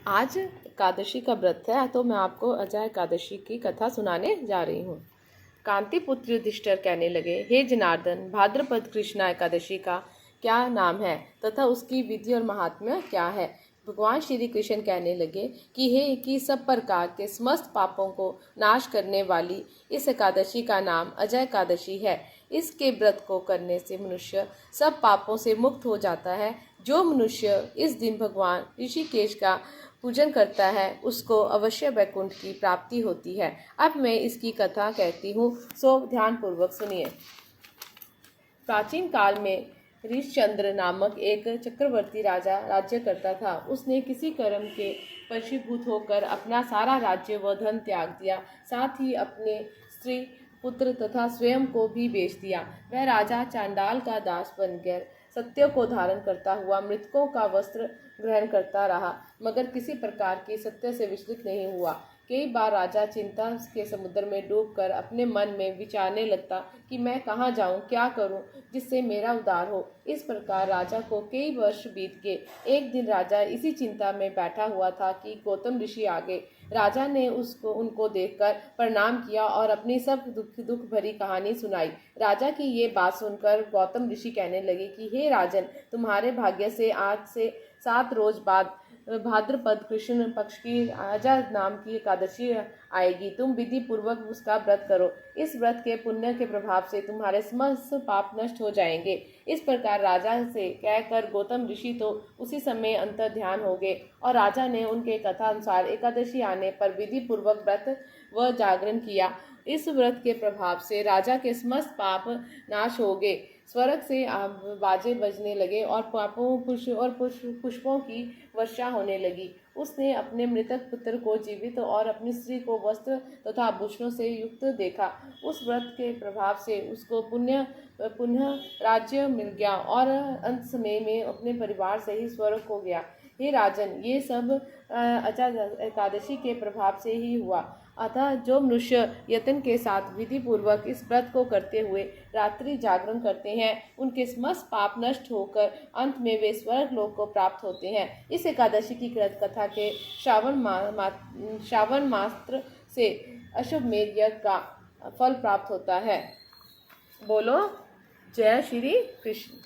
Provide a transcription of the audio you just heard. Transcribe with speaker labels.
Speaker 1: आज एकादशी का व्रत है तो मैं आपको अजय एकादशी की कथा सुनाने जा रही हूँ। कांति पुत्र युधिष्ठिर कहने लगे, हे जनार्दन, भाद्रपद कृष्णा एकादशी का क्या नाम है तथा उसकी विधि और महात्म्य क्या है। भगवान श्री कृष्ण कहने लगे कि सब प्रकार के समस्त पापों को नाश करने वाली इस एकादशी का नाम अजय एकादशी है। इसके व्रत को करने से मनुष्य सब पापों से मुक्त हो जाता है। जो मनुष्य इस दिन भगवान ऋषिकेश का पूजन करता है उसको अवश्य वैकुंठ की प्राप्ति होती है। अब मैं इसकी कथा कहती हूँ, सो ध्यान पूर्वक सुनिए। प्राचीन काल में ऋषचंद्र नामक एक चक्रवर्ती राजा राज्य करता था। उसने किसी कर्म के वशीभूत होकर अपना सारा राज्य व धन त्याग दिया, साथ ही अपने स्त्री पुत्र तथा स्वयं को भी बेच दिया। वह राजा चांडाल का दास बनकर सत्य को धारण करता हुआ मृतकों का वस्त्र ग्रहण करता रहा, मगर किसी प्रकार की सत्य से विचलित नहीं हुआ। कई बार राजा चिंता के समुद्र में डूबकर अपने मन में विचारने लगता कि मैं कहाँ जाऊँ, क्या करूँ जिससे मेरा उद्धार हो। इस प्रकार राजा को कई वर्ष बीत गए। एक दिन राजा इसी चिंता में बैठा हुआ था कि गौतम ऋषि आ गए। राजा ने उनको देखकर प्रणाम किया और अपनी सब दुख भरी कहानी सुनाई। राजा की ये बात सुनकर गौतम ऋषि कहने लगे कि हे राजन, तुम्हारे भाग्य से आज से 7 रोज बाद भाद्रपद कृष्ण पक्ष की अजय नाम की एकादशी आएगी। तुम विधि पूर्वक उसका व्रत करो। इस व्रत के पुण्य के प्रभाव से तुम्हारे समस्त पाप नष्ट हो जाएंगे। इस प्रकार राजा से कहकर गौतम ऋषि तो उसी समय अंतर ध्यान हो गए और राजा ने उनके कथा अनुसार एकादशी आने पर विधि पूर्वक व्रत व जागरण किया। इस व्रत के प्रभाव से राजा के समस्त पाप नाश हो गए। स्वर्ग से बाजे बजने लगे और पुष्पों की वर्षा होने लगी। उसने अपने मृतक पुत्र को जीवित और अपनी स्त्री को वस्त्र तथा आभूषणों से युक्त देखा। उस व्रत के प्रभाव से उसको पुनः राज्य मिल गया और अंत समय में अपने परिवार से ही स्वर्ग हो गया। हे राजन, ये सब अजय एकादशी के प्रभाव से ही हुआ। अतः जो मनुष्य यत्न के साथ विधि पूर्वक इस व्रत को करते हुए रात्रि जागरण करते हैं, उनके समस्त पाप नष्ट होकर अंत में वे स्वर्ग लोक को प्राप्त होते हैं। इस एकादशी की कथा के श्रावण मात्र से अश्वमेध यज्ञ का फल प्राप्त होता है। बोलो जय श्री कृष्ण।